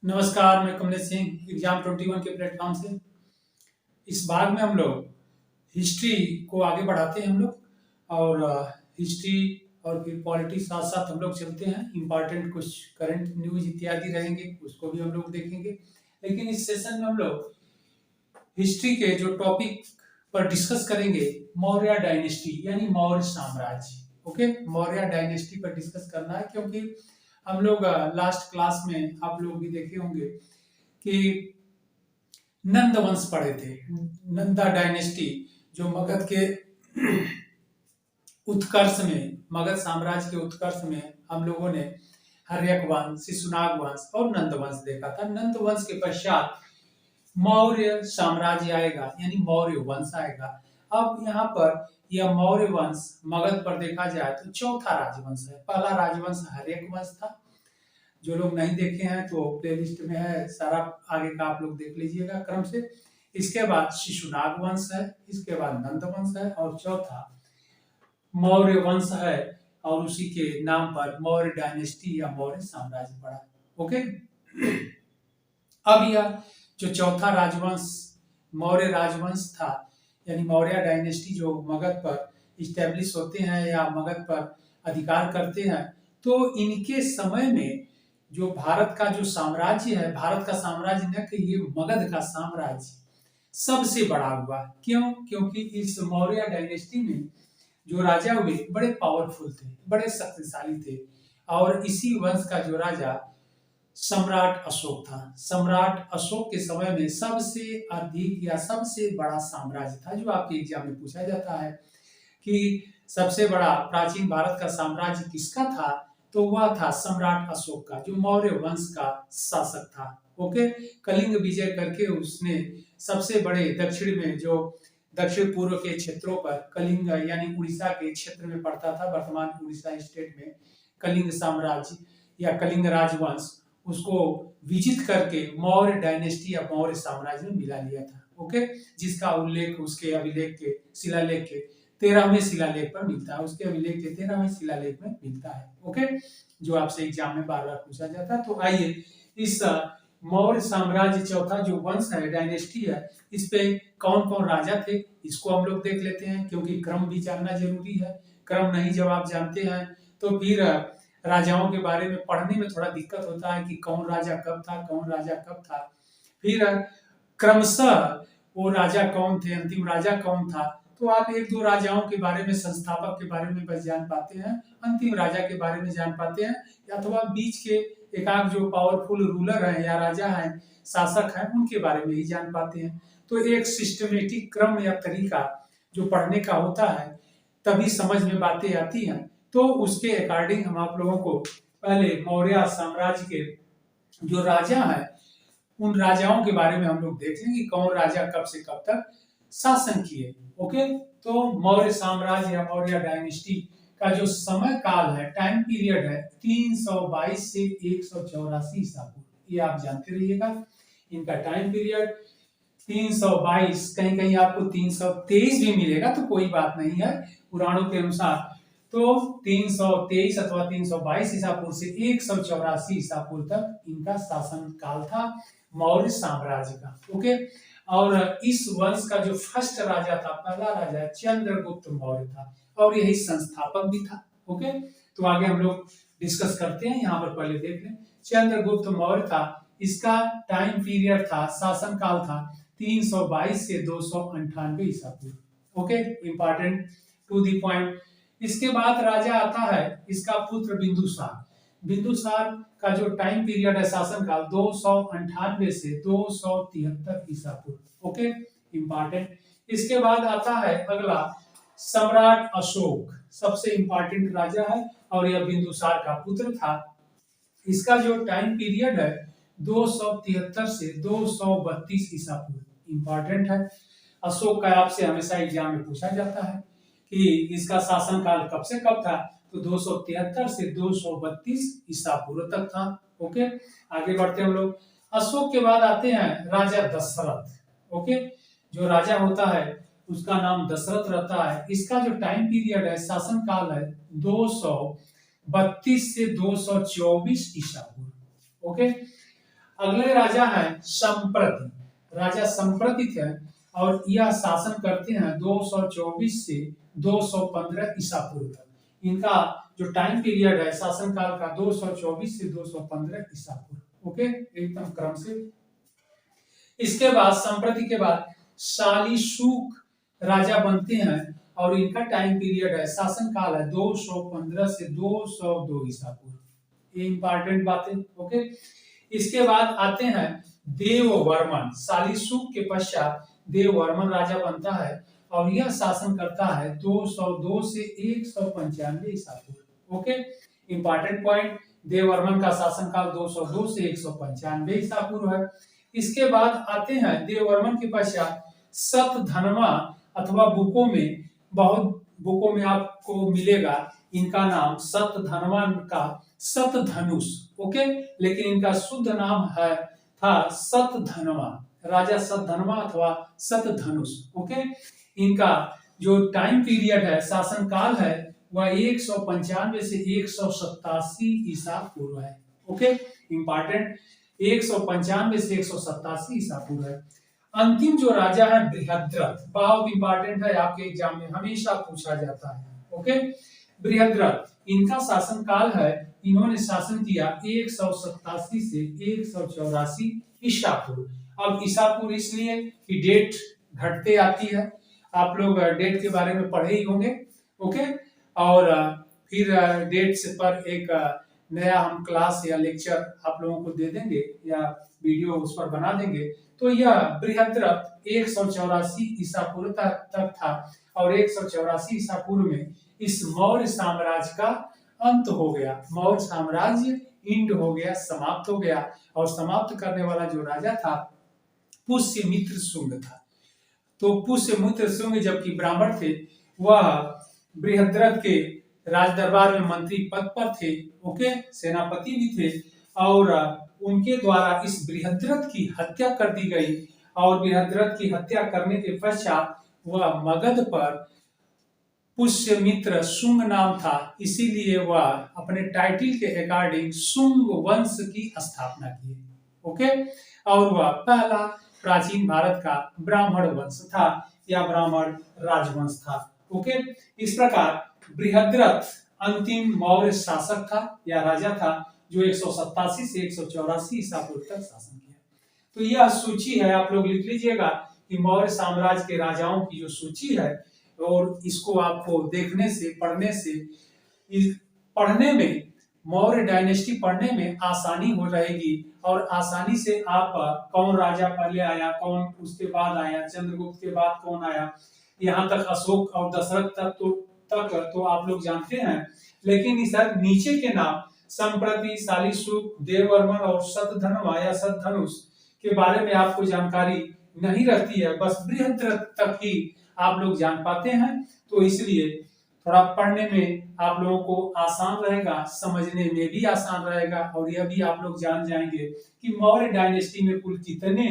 नमस्कार, मैं कमलेश सिंह एग्जाम 21 के प्लेटफॉर्म से। इस भाग में हम लोग हिस्ट्री को आगे बढ़ाते हैं हम लोग और हिस्ट्री और फिर पॉलिटिक्स साथ साथ हम लोग चलते हैं। इम्पॉर्टेंट कुछ करंट न्यूज इत्यादि रहेंगे, उसको भी हम लोग देखेंगे। लेकिन इस सेशन में हम लोग हिस्ट्री के जो टॉपिक पर डिस्कस करेंगे, मौर्य डायनेस्टी यानी मौर्य साम्राज्य। ओके, मौर्य डायनेस्टी पर डिस्कस करना है क्योंकि हम लोग लास्ट क्लास में आप लोग भी देखे होंगे कि नंद वंश पढ़े थे। नंदा डायनेस्टी जो मगध के उत्कर्ष में, मगध साम्राज्य के उत्कर्ष में हम लोगों ने हर्यक वंश, शिशुनाग वंश और नंद वंश देखा था। नंद वंश के पश्चात मौर्य साम्राज्य आएगा यानी मौर्य वंश आएगा। अब यहाँ पर यह मौर्य वंश मगध पर देखा जाए तो चौथा राजवंश है। पहला राजवंश हर्यक वंश था। जो लोग नहीं देखे हैं तो प्लेलिस्ट में है, सारा आगे का आप लोग देख लीजिएगा क्रम से। इसके बाद शिशुनाग वंश है, इसके बाद नंद वंश है और चौथा मौर्य वंश है और उसी के नाम पर मौर्य डायनेस्टी या मौर्य साम्राज्य पड़ा। ओके, अब यह जो चौथा राजवंश मौर्य राजवंश था यानी मौर्य डायनेस्टी जो मगध पर इस्टेब्लिश होते हैं या मगध पर अधिकार करते हैं, तो इनके समय में जो भारत का जो साम्राज्य है, भारत का साम्राज्य न कि ये मगध का साम्राज्य सबसे बड़ा हुआ। क्यों? क्योंकि इस मौर्य डायनेस्टी में जो राजा हुए बड़े पावरफुल थे, बड़े शक्तिशाली थे और इसी वंश का जो राजा सम्राट अशोक था। सम्राट अशोक के समय में सबसे अधिक या सबसे बड़ा साम्राज्य था। जो आपके एग्जाम में पूछा जाता है कि सबसे बड़ा प्राचीन भारत का साम्राज्य किसका था, तो वह था सम्राट अशोक का, जो मौर्य वंश का शासक था। ओके, कलिंग विजय करके उसने सबसे बड़े दक्षिण में जो दक्षिण पूर्व के क्षेत्रों पर कलिंग यानी उड़ीसा के क्षेत्र में पड़ता था, वर्तमान उड़ीसा स्टेट में कलिंग साम्राज्य या कलिंग राजवंश, उसको विजित करके मौर्य डायनेस्टी या मौर्य साम्राज्य में मिला लिया था। ओके, जिसका उल्लेख उसके अभिलेख के शिलालेख के 13वें शिलालेख पर मिलता है, उसके अभिलेख के 13वें शिलालेख में मिलता है। ओके, जो आपसे एग्जाम में बार बार पूछा जाता है। तो आइए इस मौर्य साम्राज्य चौथा जो वंश है, डायनेस्टी है, इस पे कौन कौन राजा थे इसको हम लोग देख लेते हैं, क्योंकि क्रम भी जानना जरूरी है। क्रम नहीं जब आप जानते हैं तो फिर राजाओं के बारे में पढ़ने में थोड़ा दिक्कत होता है कि कौन राजा कब था, कौन राजा कब था। फिर क्रमशः वो राजा कौन थे, अंतिम राजा कौन था। तो आप एक दो राजाओं के बारे में, संस्थापक के बारे में बस जान पाते हैं, अंतिम राजा के बारे में जान पाते हैं, या अथवा बीच के एकाक जो पावरफुल रूलर हैं या राजा हैं, शासक हैं, उनके बारे में ही जान पाते हैं। तो एक सिस्टमेटिक क्रम या तरीका जो पढ़ने का होता है तभी समझ में बातें आती हैं। तो उसके अकॉर्डिंग हम आप लोगों को पहले मौर्य साम्राज्य के जो राजा हैं उन राजाओं के बारे में हम लोग देख लेंगे, कौन राजा कब से कब तक शासन किए। ओके, तो मौर्य साम्राज्य या मौर्य डायनेस्टी का जो समय काल है, टाइम पीरियड है 322 से 184 ईसा पूर्व। ये आप जानते रहिएगा, इनका टाइम पीरियड 322, कहीं कहीं आपको 323 भी मिलेगा तो कोई बात नहीं है पुराणों के अनुसार। तो 323 अथवा 322 ईसा पूर्व से 184 ईसा पूर्व तक इनका शासन काल था मौर्य साम्राज्य का। ओके, और इस वंश का जो फर्स्ट राजा था, पहला राजा चंद्रगुप्त मौर्य था और यही संस्थापक भी था। ओके, तो आगे हम लोग डिस्कस करते हैं। यहाँ पर पहले देख लें, चंद्रगुप्त मौर्य था, इसका टाइम पीरियड था, शासन काल था 322 से 298 ईसा पूर्व। Okay, important to the point. इसके बाद राजा आता है इसका पुत्र बिंदुसार। बिंदुसार का जो टाइम पीरियड है, शासन काल 298 से 273 ईसा पूर्व। Okay, important. इसके बाद आता है अगला सम्राट अशोक, सबसे इंपॉर्टेंट राजा है और यह बिंदुसार का पुत्र था। इसका जो टाइम पीरियड है 273 से 232 ईसा पूर्व। इंपॉर्टेंट है। अशोक का आपसे हमेशा एग्जाम में पूछा जाता है कि इसका शासन काल कब से कब था, तो 273 से 232 ईसा पूर्व तक था। ओके, आगे बढ़ते हम लोग। अशोक के बाद आते हैं राजा दशरथ। ओके, जो राजा होता है उसका नाम दशरथ रहता है। इसका जो टाइम पीरियड है, शासन काल है 232 से 224 ईसा पूर्व। ओके, अगले राजा हैं संप्रति। राजा संप्रति थे और यह शासन करते हैं 224 से 215 ईसा पूर्व तक। इनका जो टाइम पीरियड है शासनकाल का 224 से 215 ईसा पूर्व। ओके, एकदम क्रम से। इसके बाद संप्रति के बाद शालीशुक राजा बनते हैं और इनका टाइम पीरियड है शासनकाल है 215 से 202 ईसा पूर्व। ये इंपॉर्टेंट बातें। ओके, इसके बाद आते हैं देववर्मन। शालीशुक के पश्चात देववर्मन राजा बनता है और यह शासन करता है 202 से 195 ईसा पूर्व। ओके, इंपॉर्टेंट पॉइंट, देववर्मन का शासनकाल 202 से 195 ईसा पूर्व है। इसके बाद आते हैं देववर्मन के पश्चात सतधनवा अथवा बुकों में, बहुत बुकों में आपको मिलेगा इनका नाम सतधनवा का सतधनुष। ओके, लेकिन इनका शुद्ध नाम है था सतधनवा, राजा सतधनवा अथवा सतधनुष। ओके, इनका जो टाइम पीरियड है शासनकाल है वह 195 से 187 ईसा पूर्व है। ओके, इंपॉर्टेंट, 195 से 187 ईसा पूर्व है। अंतिम जो राजा है बृहद्रथ, बहुत इंपॉर्टेंट है, आपके एग्जाम में हमेशा पूछा जाता है। ओके, बृहद्रथ, इनका शासनकाल है, इन्होंने शासन किया 187 से 184 ईसा पूर्व। अब ईसा पूर्व इसलिए कि डेट घटते आती है, आप लोग डेट के बारे में पढ़े ही होंगे। ओके, और फिर डेट से पर एक नया हम क्लास या लेक्चर आप लोगों को दे देंगे या वीडियो उस पर बना देंगे। तो यह बृहद्रथ 184 ईसा पूर्व तक था और 184 ईसा पूर्व में इस मौर्य साम्राज्य का अंत हो गया। मौर्य साम्राज्य इंड हो गया, समाप्त हो गया। और समाप्त करने वाला जो राजा था पुष्यमित्र शुंग था। तो पुष्यमित्र शुंग जबकि ब्राह्मण थे, वह बृहद्रथ के राज दरबार में मंत्री पद पर थे। ओके, सेनापति भी थे और उनके द्वारा इस बृहद्रथ की हत्या कर दी गई और बृहद्रथ की हत्या करने के पश्चात वह मगध पर पुष्यमित्र शुंग नाम था, इसीलिए वह अपने टाइटल के अकॉर्डिंग शुंग वंश की स्थापना की। ओके, और वह पहला प्राचीन भारत का ब्राह्मण वंश था या ब्राह्मण राजवंश था। ओके, इस प्रकार बृहद्रथ अंतिम मौर्य शासक था या राजा था जो 187 से 184 ईसा पूर्व तक शासन किया। तो यह सूची है, आप लोग लिख लीजिएगा कि मौर्य साम्राज्य के राजाओं की जो सूची है, और इसको आपको देखने से, पढ़ने से, पढ़ने में, मौर्य डायनेस्टी पढ़ने में आसानी हो रहेगी और आसानी से आप कौन राजा पहले आया, कौन उसके बाद आया, चंद्रगुप्त के बाद कौन आया, यहाँ तक अशोक और दशरथ तक तो आप लोग जानते हैं। लेकिन इस नीचे के नाम संप्रति, शालीशुक, देववर्मन और सतधनवा या सतधनुष के बारे में आपको जानकारी नहीं रहती है, बस बृहद्रथ तक ही आप लोग जान पाते हैं। तो इसलिए थोड़ा पढ़ने में आप लोगों को आसान रहेगा, समझने में भी आसान रहेगा और यह भी आप लोग जान जाएंगे कि मौर्य डायनेस्टी में कुल कितने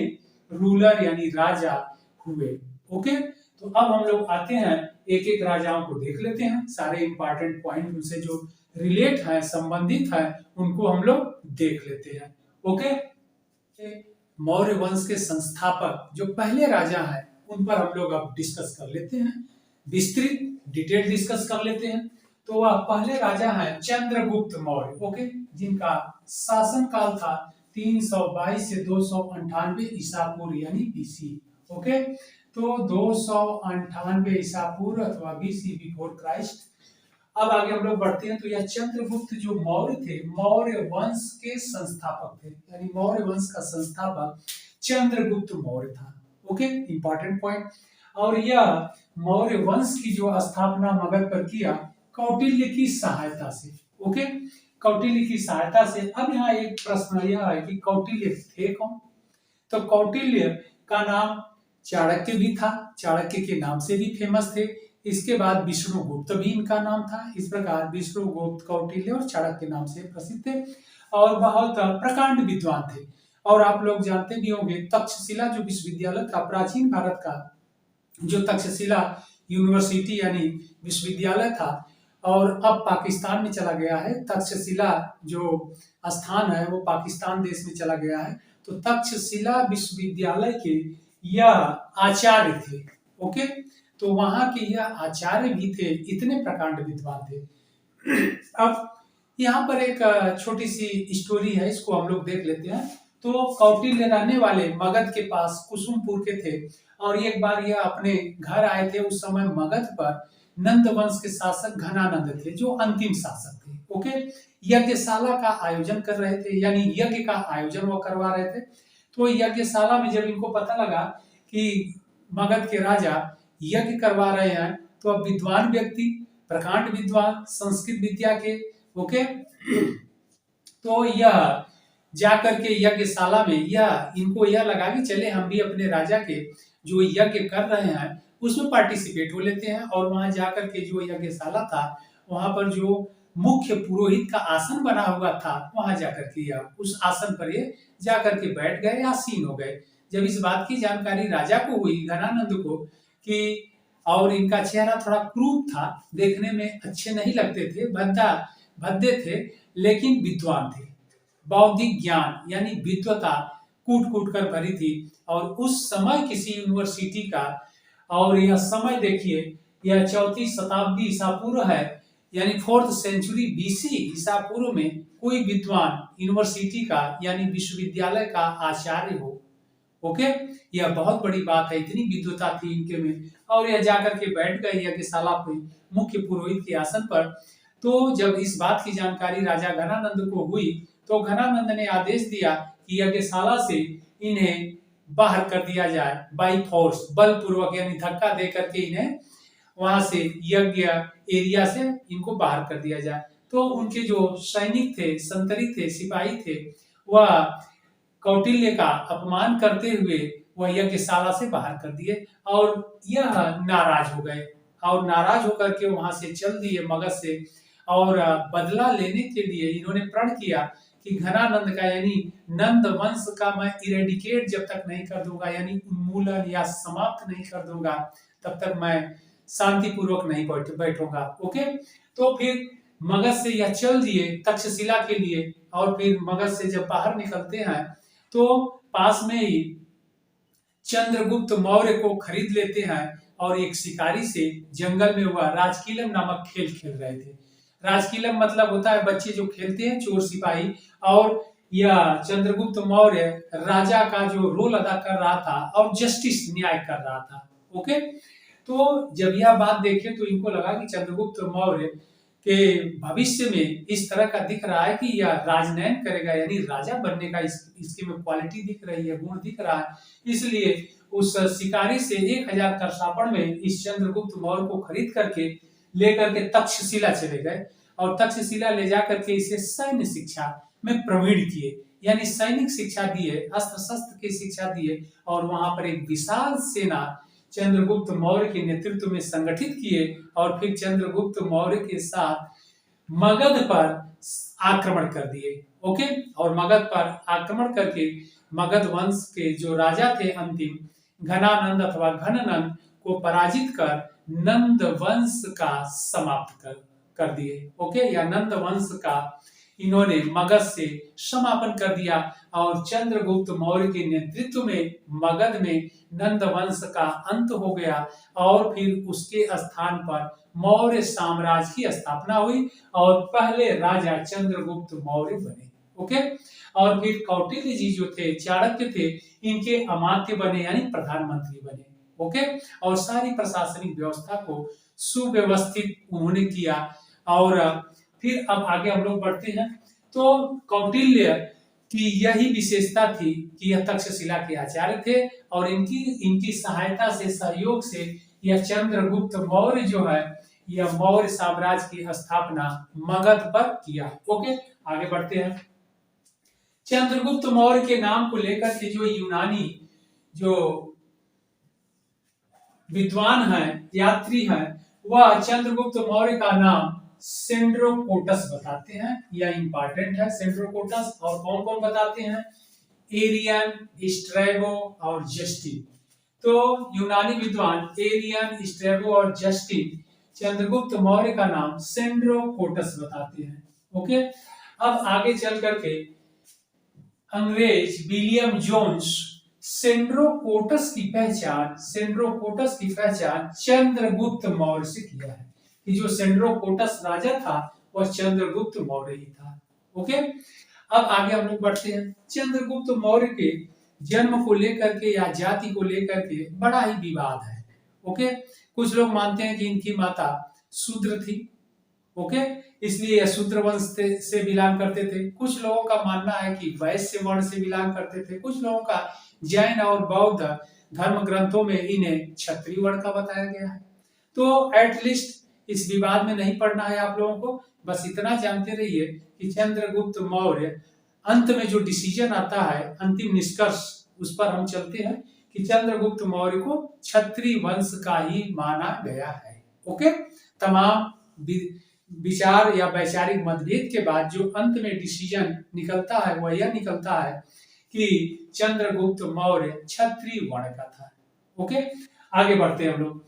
रूलर यानी राजा हुए। ओके, तो अब हम लोग आते हैं एक एक राजाओं को देख लेते हैं, सारे इंपॉर्टेंट पॉइंट उनसे जो रिलेट है, संबंधित है, उनको हम लोग देख लेते हैं। ओके, मौर्य वंश के संस्थापक जो पहले राजा हैं उन पर हम लोग अब डिस्कस कर लेते हैं, विस्तृत डिटेल डिस्कस कर लेते हैं। तो वह पहले राजा हैं चंद्रगुप्त मौर्य। ओके, जिनका शासन काल था 322 से 298 ईसा पूर्व यानी बीसी। ओके, तो 298 ईसा पूर्व अथवा बीसी बिफोर क्राइस्ट। अब आगे हम लोग बढ़ते हैं। तो यह चंद्रगुप्त जो मौर्य थे, मौर्य वंश के संस्थापक थे, यानी मौर्य वंश का संस्थापक चंद्रगुप्त मौर्य था। Okay, important point. और यह मौर्य वंश की जो स्थापना मगध पर किया कौटिल्य की सहायता से। ओके, कौटिल्य की सहायता से। अब यहाँ एक प्रश्न यह है कि कौटिल्य थे कौन? तो कौटिल्य का नाम चाणक्य भी था, चाणक्य के नाम से भी फेमस थे। इसके बाद विष्णुगुप्त भी इनका नाम था। इस प्रकार विष्णुगुप्त, कौटिल्य और चाणक्य नाम से प्रसिद्ध थे और बहुत प्रकांड विद्वान थे। और आप लोग जानते भी होंगे तक्षशिला जो विश्वविद्यालय था, प्राचीन भारत का जो तक्षशिला यूनिवर्सिटी यानी विश्वविद्यालय था, और अब पाकिस्तान में चला गया है। तक्षशिला जो स्थान है वो पाकिस्तान देश में चला गया है। तो तक्षशिला विश्वविद्यालय के यह आचार्य थे। ओके, तो वहां के यह आचार्य भी थे, इतने प्रकांड विद्वान थे। अब यहाँ पर एक छोटी सी स्टोरी है, इसको हम लोग देख लेते हैं। तो कौटिल्य रहने वाले मगध के पास कुसुमपुर के थे और एक बार यह अपने घर आए थे। उस समय मगध पर नंद वंश के शासक घनानंद थे, जो अंतिम शासक थे। ओके, यज्ञशाला का आयोजन कर रहे थे, यानी यज्ञ का आयोजन वो करवा रहे थे। तो यज्ञशाला में जब इनको पता लगा कि मगध के राजा यज्ञ करवा रहे हैं, तो अब विद्वान व्यक्ति, प्रकांड विद्वान, संस्कृत विद्या के, ओके, तो यह जाकर के यज्ञशाला में इनको यह लगा कि चले हम भी अपने राजा के जो यज्ञ कर रहे हैं उसमें पार्टिसिपेट हो लेते हैं। और वहां जाकर के जो यज्ञशाला था, वहां पर जो मुख्य पुरोहित का आसन बना हुआ था, वहां जाकर के उस आसन पर ये जाकर के बैठ गए, आसीन हो गए। जब इस बात की जानकारी राजा को हुई, घनानंद को, कि और इनका चेहरा थोड़ा क्रूप था, देखने में अच्छे नहीं लगते थे, भद्दे थे, लेकिन विद्वान थे। बौद्धिक ज्ञान यानी विद्वता कूट कूट कर भरी थी। और उस समय किसी यूनिवर्सिटी का, और यह समय देखिए, यह 4वीं शताब्दी ईसा पूर्व है, यानी 4th सेंचुरी BC ईसा पूर्व में कोई विद्वान यूनिवर्सिटी का यानी विश्वविद्यालय का आचार्य हो। ओके, यह बहुत बड़ी बात है, इतनी विद्वता थी इनके में। और यह जाकर के बैठ गए यज्ञशाला पे मुख्य पुरोहित के आसन पर। तो जब इस बात की जानकारी राजा घनानंद को हुई, तो घनानंद ने आदेश दिया कि यज्ञशाला से इन्हें बाहर कर दिया जाए, बाई फोर्स, बलपूर्वक, यानी धक्का दे करके इन्हें वहां से यज्ञ एरिया से इनको बाहर कर दिया जाए। तो उनके जो सैनिक थे, संतरी थे, सिपाही थे, वह कौटिल्य का अपमान करते हुए वह यज्ञशाला से बाहर कर दिए और यह नाराज हो गए और नाराज होकर के वहां से चल दिए मगध से। और बदला लेने के लिए इन्होंने प्रण किया कि घनानंद का यानी नंद वंश का मैं इरेडिकेट जब तक नहीं कर दूंगा, यानी उन्मूलन या समाप्त नहीं कर दूंगा, तब तक मैं शांतिपूर्वक नहीं बैठूंगा। ओके, तो फिर मगध से यह चल दिए तक्षशिला के लिए। और फिर मगध से जब बाहर निकलते हैं तो पास में ही चंद्रगुप्त मौर्य को खरीद लेते हैं और एक शिकारी से जंगल में हुआ राजकीलम नामक खेल खेल रहे थे। राजकीलम मतलब होता है बच्चे जो खेलते हैं, चोर सिपाही। और यह चंद्रगुप्त मौर्य राजा का जो रोल अदा कर रहा था और जस्टिस, न्याय कर रहा था। ओके, तो जब यह बात देखे तो इनको लगा कि चंद्रगुप्त मौर्य के भविष्य में इस तरह का दिख रहा है कि यह राजनयन करेगा, यानी राजा बनने का इसके में क्वालिटी दिख रही है, गुण दिख रहा है। इसलिए उस शिकारी से 1000 करसापड़ में इस चंद्रगुप्त मौर्य को खरीद करके लेकर के तक्षशिला चले गए और तक्षशिला ले जाकर के इसे सैन्य शिक्षा में प्रवीण किए, यानी सैनिक शिक्षा दिए, अस्त्र शस्त्र की शिक्षा दिए। और वहां पर एक विशाल सेना चंद्रगुप्त मौर्य के नेतृत्व में संगठित किए और फिर चंद्रगुप्त मौर्य के साथ मगध पर आक्रमण कर दिए। ओके, और मगध पर आक्रमण करके मगध वंश के जो राजा थे अंतिम, घनानंद अथवा घननंद को पराजित कर नंद वंश का समाप्त कर दिए। ओके, या नंद वंश का इन्होंने मगध से समापन कर दिया और चंद्रगुप्त मौर्य के नेतृत्व में मगध में नंद वंश का अंत हो गया और फिर उसके स्थान पर मौर्य साम्राज्य की स्थापना हुई और पहले राजा चंद्रगुप्त मौर्य बने। ओके, और फिर कौटिल्य जी जो थे, चाणक्य थे, इनके अमात्य बने, यानी प्रधानमंत्री बने। ओके, और सारी प्रशासनिक व्यवस्था को सुव्यवस्थित उन्होंने किया। और फिर अब आगे हम लोग बढ़ते हैं। तो कौटिल्य की यही विशेषता थी कि यह तक्षशिला के आचार्य थे और इनकी सहायता से, सहयोग से यह चंद्रगुप्त मौर्य जो है, यह मौर्य साम्राज्य की स्थापना मगध पर किया। ओके, आगे बढ़ते हैं। चंद्रगुप्त मौर्य के नाम को लेकर के जो यूनानी जो विद्वान है, यात्री है, वह चंद्रगुप्त मौर्य का नाम सेंड्रोकोटस बताते हैं। यह इंपॉर्टेंट है, सेंड्रोकोटस। और कौन कौन बताते हैं? एरियन, स्ट्रैबो और जस्टिन। तो यूनानी विद्वान एरियन, स्ट्रैबो और जस्टिन चंद्रगुप्त मौर्य का नाम सेंड्रोकोटस बताते हैं। ओके, अब आगे चल करके अंग्रेज विलियम जोन्स सेंड्रोकोटस की पहचान चंद्रगुप्त मौर्य से किया है कि जो सेंड्रोकोटस राजा था वह चंद्रगुप्त मौर्य ही था। ओके, अब आगे हम लोग बढ़ते हैं। चंद्रगुप्त मौर्य के जन्म को लेकर के या जाति को लेकर के बड़ा ही विवाद है। ओके, कुछ लोग मानते हैं कि इनकी माता शूद्र थी। ओके, इसलिए यह शूद्र वंश से बिलोंग करते थे। कुछ लोगों का मानना है कि वैश्य वर्ण से बिलोंग करते थे। कुछ लोगों का जैन और बौद्ध धर्म ग्रंथों में इन्हें क्षत्रिय वर्ण का बताया गया है। तो एटलीस्ट इस विवाद में नहीं पड़ना है आप लोगों को, बस इतना जानते रहिए कि चंद्रगुप्त मौर्य अंत में जो डिसीजन आता है, अंतिम निष्कर्ष, उस पर हम चलते हैं कि चंद्रगुप्त मौर्य को क्षत्रिय वंश का ही माना गया है। ओके, तमाम विचार या वैचारिक मतभेद के बाद जो अंत में डिसीजन निकलता है वह यह निकलता है कि चंद्रगुप्त मौर्य क्षत्रिय वर्ण का था। ओके, आगे बढ़ते हैं हम लोग।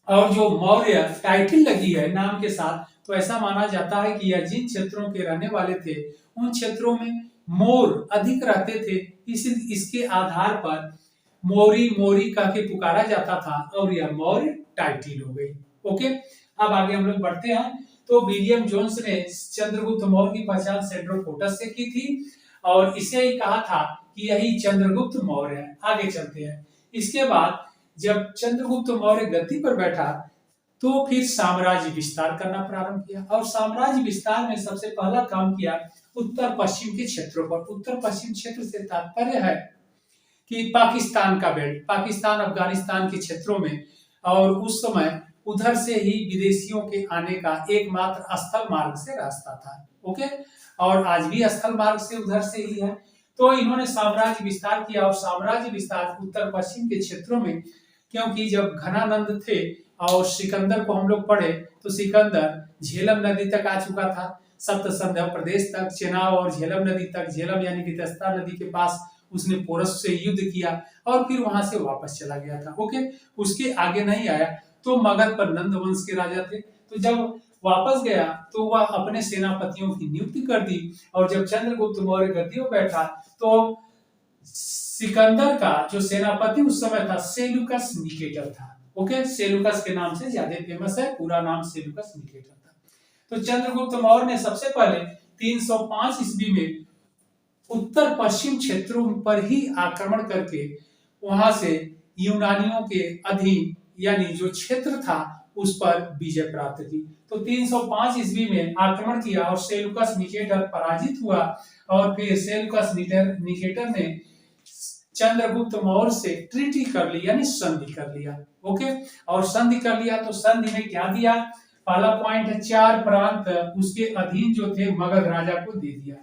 और जो मौर्य टाइटल लगी है नाम के साथ, तो ऐसा माना जाता है कि यह जिन क्षेत्रों के रहने वाले थे उन क्षेत्रों में मोर अधिक रहते थे, इसके आधार पर मोरी कह के पुकारा जाता था और यह मौर्य टाइटल हो गई। ओके, अब आगे हम लोग बढ़ते हैं। तो विलियम जोन्स ने चंद्रगुप्त मौर्य की पहचान सेंड्रोकोटस से की थी और इसे ही कहा था कि यही चंद्रगुप्त मौर्य है। आगे चलते हैं। इसके बाद जब चंद्रगुप्त मौर्य गद्दी पर बैठा तो फिर साम्राज्य विस्तार करना प्रारंभ किया और साम्राज्य विस्तार में सबसे पहला काम किया उत्तर पश्चिम के क्षेत्रों पर। उत्तर पश्चिम क्षेत्र से तात्पर्य है कि पाकिस्तान का बेल्ट, पाकिस्तान अफगानिस्तान के क्षेत्रों में, और उस समय उधर से ही विदेशियों के आने का एकमात्र स्थल मार्ग से रास्ता था। ओके, और आज भी स्थल मार्ग से उधर से ही है। तो इन्होंने साम्राज्य विस्तार किया और साम्राज्य विस्तार उत्तर पश्चिम के क्षेत्रों में, क्योंकि जब घनानंद थे और सिकंदर को हम लोग पढ़े तो सिकंदर झेलम नदी तक आ चुका था, सप्त संध्या प्रदेश तक, चेनाब और झेलम नदी तक, झेलम यानी कि दस्ता नदी के पास उसने पोरस से युद्ध किया और फिर वहां से वापस चला गया था। ओके, उसके आगे नहीं आया। तो मगध पर नंद वंश के राजा थे, तो जब वापस गया तो वह अपने सेनापतियों की नियुक्ति कर दी और जब चंद्रगुप्त मौर्य गद्दी पर बैठा तो सिकंदर का जो सेनापति उस समय था सेल्यूकस निकेटर था। ओके, सेल्यूकस के नाम से ज्यादा फेमस है, पूरा नाम सेल्यूकस निकेटर था। तो चंद्रगुप्त मौर्य ने सबसे पहले 305 ईस्वी में उत्तर पश्चिम क्षेत्रों पर ही आक्रमण करके वहां से यूनानियों के अधीन यानी जो क्षेत्र था उस पर विजय प्राप्त की। तो 305 ईस्वी में आक्रमण किया और सेल्यूकस निकेटर पराजित हुआ और फिर सेल्यूकस निकेटर ने चंद्रगुप्त मौर्य से ट्रीटी कर ली यानी संधि कर लिया। ओके, और संधि कर लिया तो संधि में क्या दिया? पहला पॉइंट है 4 प्रांत उसके अधीन जो थे मगध राजा को दे दिया,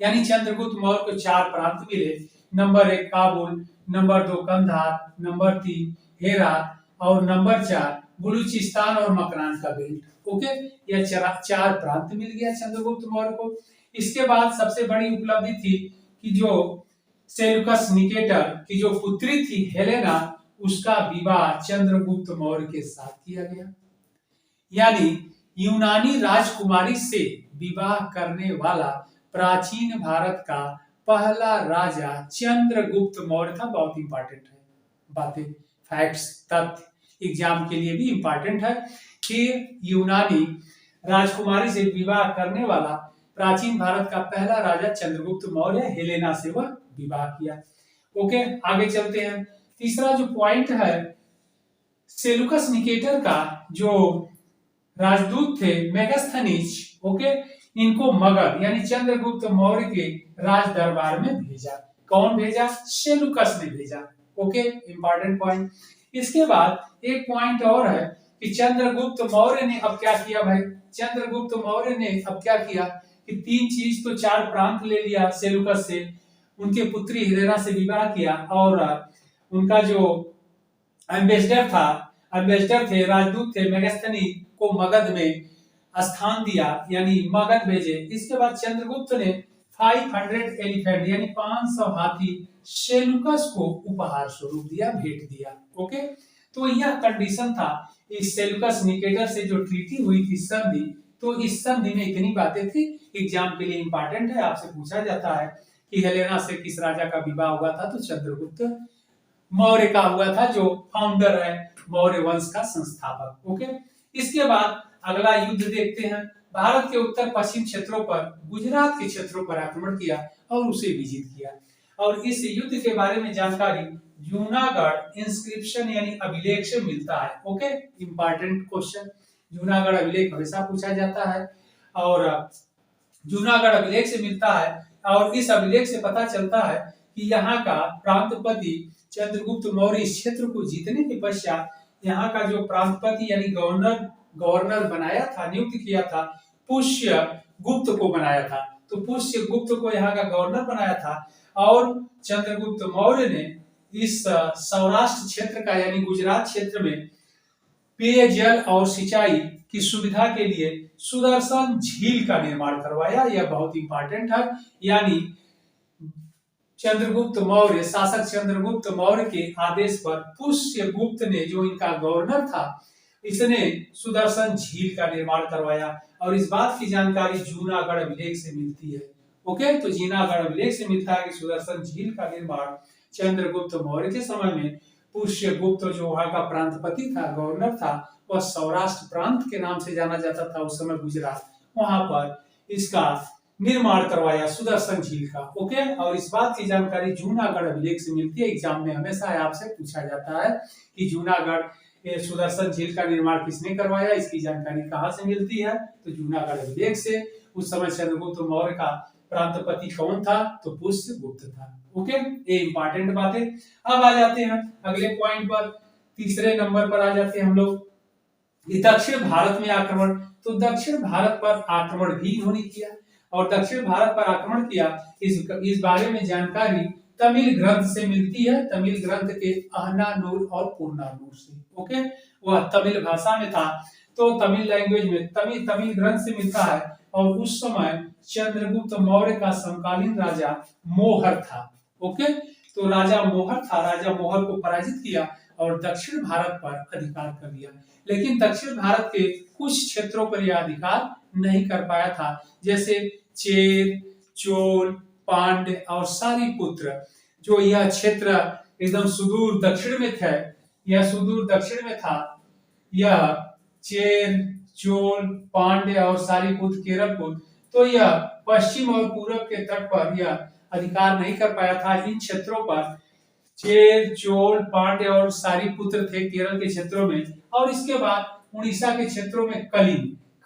यानी चंद्रगुप्त मौर्य को 4 प्रांत मिले। Number 1 Kabul, number 2 Kandahar, number 3 Herat और नंबर 4 बलूचिस्तान और मकरान का बेल्ट। ओके, यह 4 प्रांत मिल गया चंद्रगुप्त मौर्य को। इसके बाद सबसे बड़ी उपलब्धि थी कि जो सेल्यूकस निकेटर की जो पुत्री थी हेलेना, उसका विवाह चंद्रगुप्त मौर्य के साथ किया गया, यानी यूनानी राजकुमारी से विवाह करने वाला प्राचीन भारत का पहला राजा चंद्रगुप्त मौर्य था। बहुत इंपॉर्टेंट है बातें, फैक्ट्स, तथ्य एग्जाम के लिए भी इंपॉर्टेंट है कि यूनानी राजकुमारी से विवाह करने वाला प्राचीन भारत का पहला राजा चंद्रगुप्त मौर्य, हेलेना से वह विवाह किया। ओके, आगे चलते हैं। तीसरा जो पॉइंट है, सेल्यूकस निकेटर का जो राजदूत थे मेगास्थनीज, ओके, इनको मगध यानी चंद्रगुप्त मौर्य के राज दरबार में भेजा। कौन भेजा? सेल्यूकस ने भेजा। Okay, important point. इसके बाद एक पॉइंट और है कि चंद्रगुप्त मौर्य ने अब क्या किया भाई? चंद्रगुप्त मौर्य ने अब क्या किया कि 3 चीज तो 4 प्रांत ले लिया सेल्यूकस से, उनके पुत्री हेलेना से विवाह किया और उनका जो एम्बेसडर थे, राजदूत थे मेगास्थनी को मगध में स्थान दिया यानी मगध भेजे। इसके बाद चंद्रगुप्त ने 500 एलिफेंट यानी 500 हाथी सेल्यूकस को उपहार स्वरूप दिया, भेंट दिया। ओके, तो यह कंडीशन था इस सेल्यूकस निकेटर से जो ट्रीटी हुई थी संधि, तो इस संधि में इतनी बातें थी, एग्जाम के लिए इंपॉर्टेंट है, आपसे पूछा जाता है कि हेलेना से किस राजा का विवाह हुआ था, तो चंद्रगुप्त मौर्य का हुआ था, जो फाउंडर है मौर्य वंश का संस्थापक। ओके, इसके बाद अगला युद्ध देखते हैं। भारत के उत्तर पश्चिम क्षेत्रों पर, गुजरात के क्षेत्रों पर आक्रमण किया और उसे विजित किया। और इस युद्ध के बारे में जानकारी जूनागढ़ इंस्क्रिप्शन यानी अभिलेख से मिलता है। ओके, इंपॉर्टेंट क्वेश्चन, जूनागढ़ अभिलेख हमेशा पूछा जाता है और जूनागढ़ अभिलेख से मिलता है। और इस अभिलेख से पता चलता है कि यहाँ का प्रांतपति चंद्रगुप्त मौर्य इस क्षेत्र को जीतने के पश्चात यहाँ का जो प्रांतपति यानी गवर्नर बनाया था, नियुक्त किया था, पुष्य गुप्त को बनाया था। तो पुष्य गुप्त को यहाँ का गवर्नर बनाया था और चंद्रगुप्त मौर्य ने इस सौराष्ट्र क्षेत्र का यानी गुजरात क्षेत्र में पेयजल और सिंचाई की सुविधा के लिए सुदर्शन झील का निर्माण करवाया। यह बहुत इंपॉर्टेंट है, यानी चंद्रगुप्त मौर्य, शासक चंद्रगुप्त मौर्य के आदेश पर पुष्य गुप्त ने, जो इनका गवर्नर था, इसने सुदर्शन झील का निर्माण करवाया। और इस बात की जानकारी जूनागढ़ अभिलेख से मिलती है। ओके, तो जूनागढ़ अभिलेख से मिलता है कि सुदर्शन झील का निर्माण चंद्रगुप्त मौर्य के समय में पुष्य गुप्त, जो वहां का प्रांतपति था, गवर्नर था, वह सौराष्ट्र प्रांत के नाम से जाना जाता था उस समय गुजरात, वहां पर इसका निर्माण करवाया सुदर्शन झील का। ओके, और इस बात की जानकारी जूनागढ़ अभिलेख से मिलती है। एग्जाम में हमेशा आपसे पूछा जाता है कि जूनागढ़ सुदर्शन झील का निर्माण किसने करवाया, इसकी जानकारी कहाँ से मिलती है, तो जूनागढ़ अभिलेख से। उस समय चंद्रगुप्त मौर्य का प्रांतपति कौन था, तो पुष्य गुप्त था। ओके, ये इंपॉर्टेंट बातें। अब आ जाते हैं अगले पॉइंट पर, तीसरे नंबर पर आ जाते हैं हम लोग, दक्षिण भारत में आक्रमण। तो दक्षिण भारत पर आक्रमण भी इन्होंने किया और दक्षिण भारत पर आक्रमण किया, इस बारे में जानकारी तमिल ग्रंथ से मिलती है, तमिल ग्रंथ के अहनानूर और पुरनानूर से। ओके, वह तमिल भाषा में था, तो तमिल लैंग्वेज में तमिल ग्रंथ से मिलता है। और उस समय चंद्रगुप्त मौर्य का समकालीन राजा मोहर था। ओके, तो राजा मोहर था, राजा मोहर को पराजित किया और दक्षिण भारत पर अधिकार कर लिया। लेकिन दक्षिण भारत के कुछ क्षेत्रों पर यह अधिकार नहीं कर पाया था, जैसे चेर, चोल, पांड्य और सारीपुत्र, जो यह क्षेत्र एकदम सुदूर दक्षिण में थे, यह सुदूर दक्षिण में था। यह चेर, चोल, पांड्य और सारीपुत्र, केरलपुत्र, तो यह पश्चिम और पूरब के तट पर यह अधिकार नहीं कर पाया था। इन क्षेत्रों पर चेर, चोल, पांड्य और सारीपुत्र थे केरल के क्षेत्रों में। और इसके बाद उड़ीसा के क्षेत्रों में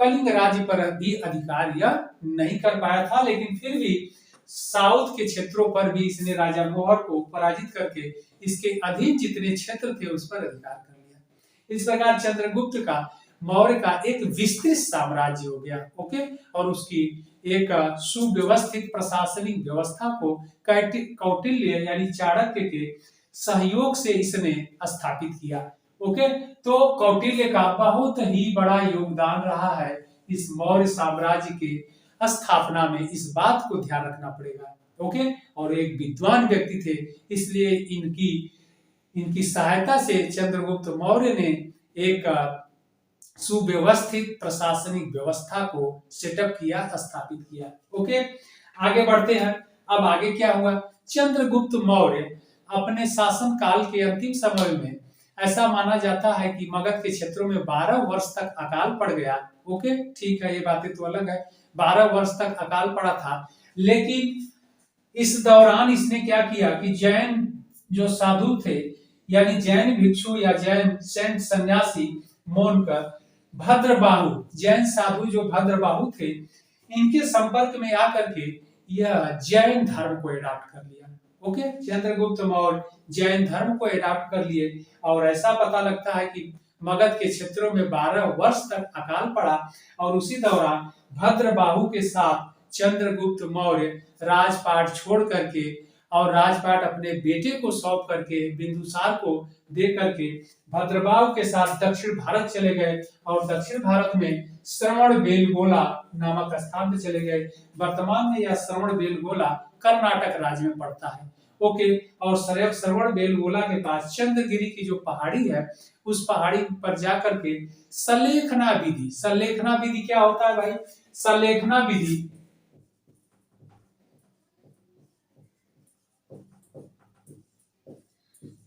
कलिंग राज्य पर भी अधिकार यह नहीं कर पाया था, लेकिन फिर भी साउथ के क्षेत्रों पर भी इसने राजा मोहर को पराजित करके इसके अधीन जितने क्षेत्र थे उस पर अधिकार कर लिया। इस प्रकार चंद्रगुप्त का मौर्य का एक विस्तृत साम्राज्य हो गया। ओके, और उसकी एक सुव्यवस्थित प्रशासनिक व्यवस्था को कौटिल्य यानी चाणक्य के सहयोग से इसने स्थापित किया। ओके, तो कौटिल्य का बहुत ही बड़ा योगदान रहा है इस मौर्य साम्राज्य के स्थापना में, इस बात को ध्यान रखना पड़ेगा। ओके, और एक विद्वान व्यक्ति थे, इसलिए इनकी सहायता से चंद्रगुप्त मौर्य ने एक सुव्यवस्थित प्रशासनिक व्यवस्था को सेटअप किया, स्थापित किया। ओके, आगे बढ़ते हैं। अब आगे क्या हुआ, चंद्रगुप्त मौर्य अपने शासन काल के अंतिम समय में, ऐसा माना जाता है कि मगध के क्षेत्रों में 12 वर्ष तक अकाल पड़ गया। ओके, ठीक है, ये बातें तो अलग है, 12 वर्ष तक अकाल पड़ा था। लेकिन इस दौरान इसने क्या किया कि जैन जो साधु थे, यानी जैन भिक्षु या जैन सेंट सन्यासी मोनकर, भद्रबाहु जैन साधु जो भद्रबाहु थे, इनके संपर्क में आकर के यह जैन धर्म को अडॉप्ट कर लिया। ओके, चंद्रगुप्त मौर्य जैन धर्म को अडॉप्ट कर लिए और ऐसा पता लगता है कि मगध के क्षेत्रों में 12 वर्ष तक अकाल पड़ा और उसी दौरान भद्रबाहु के साथ चंद्रगुप्त मौर्य राजपाट छोड़ करके और राजपाट अपने बेटे को सौंप करके बिंदुसार को दे करके भद्रबाहु के साथ दक्षिण भारत चले गए और दक्षिण भारत में श्रवणबेलगोला नामक स्थान पर चले गए। वर्तमान में यह श्रवणबेलगोला कर्नाटक राज्य में पड़ता है। ओके। और श्रवण बेलगोला के पास चंद्रगिरी की जो पहाड़ी है, उस पहाड़ी पर जाकर के सलेखना विधि, सलेखना विधि क्या होता है भाई? सलेखना विधि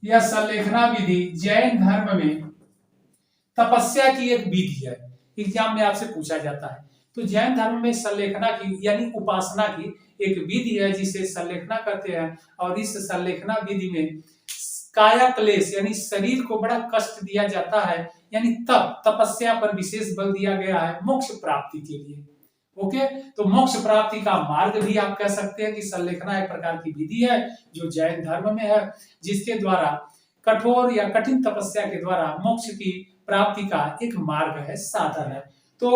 या सलेखना विधि जैन धर्म में तपस्या की एक विधि है। एग्जाम में आपसे पूछा जाता है। तो जैन धर्म में सलेखना की यानी उपासना की एक विधि है जिसे सलेखना कहते हैं। और इस सलेखना विधि में काया क्लेश यानी शरीर को बड़ा कष्ट दिया जाता है, यानी तपस्या पर विशेष बल दिया गया है मोक्ष प्राप्ति के लिए। ओके, तो मोक्ष प्राप्ति का मार्ग भी आप कह सकते हैं कि सलेखना एक प्रकार की विधि है जो जैन धर्म में है, जिसके द्वारा कठोर या कठिन तपस्या के द्वारा मोक्ष की प्राप्ति का एक मार्ग है, साधन है। तो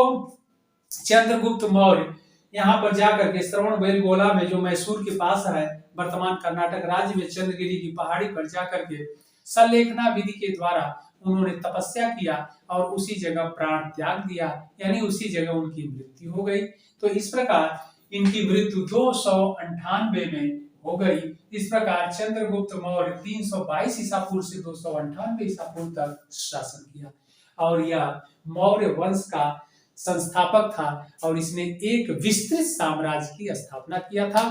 चंद्रगुप्त मौर्य यहाँ पर जाकर के श्रवण बेलगोला में जो मैसूर के पास है, वर्तमान कर्नाटक राज्य में, चंद्रगिरी की पहाड़ी पर जाकर के सलेखना विधि के द्वारा उन्होंने तपस्या किया और उसी जगह प्राण त्याग दिया, यानी उसी जगह उनकी मृत्यु हो गई। तो इस प्रकार इनकी मृत्यु 298 में हो गई। इस प्रकार चंद्रगुप्त मौर्य 322 ईसा पूर्व से 298 ईसा पूर्व तक शासन किया और यह मौर्य वंश का संस्थापक था और इसने एक विस्तृत साम्राज्य की स्थापना किया था।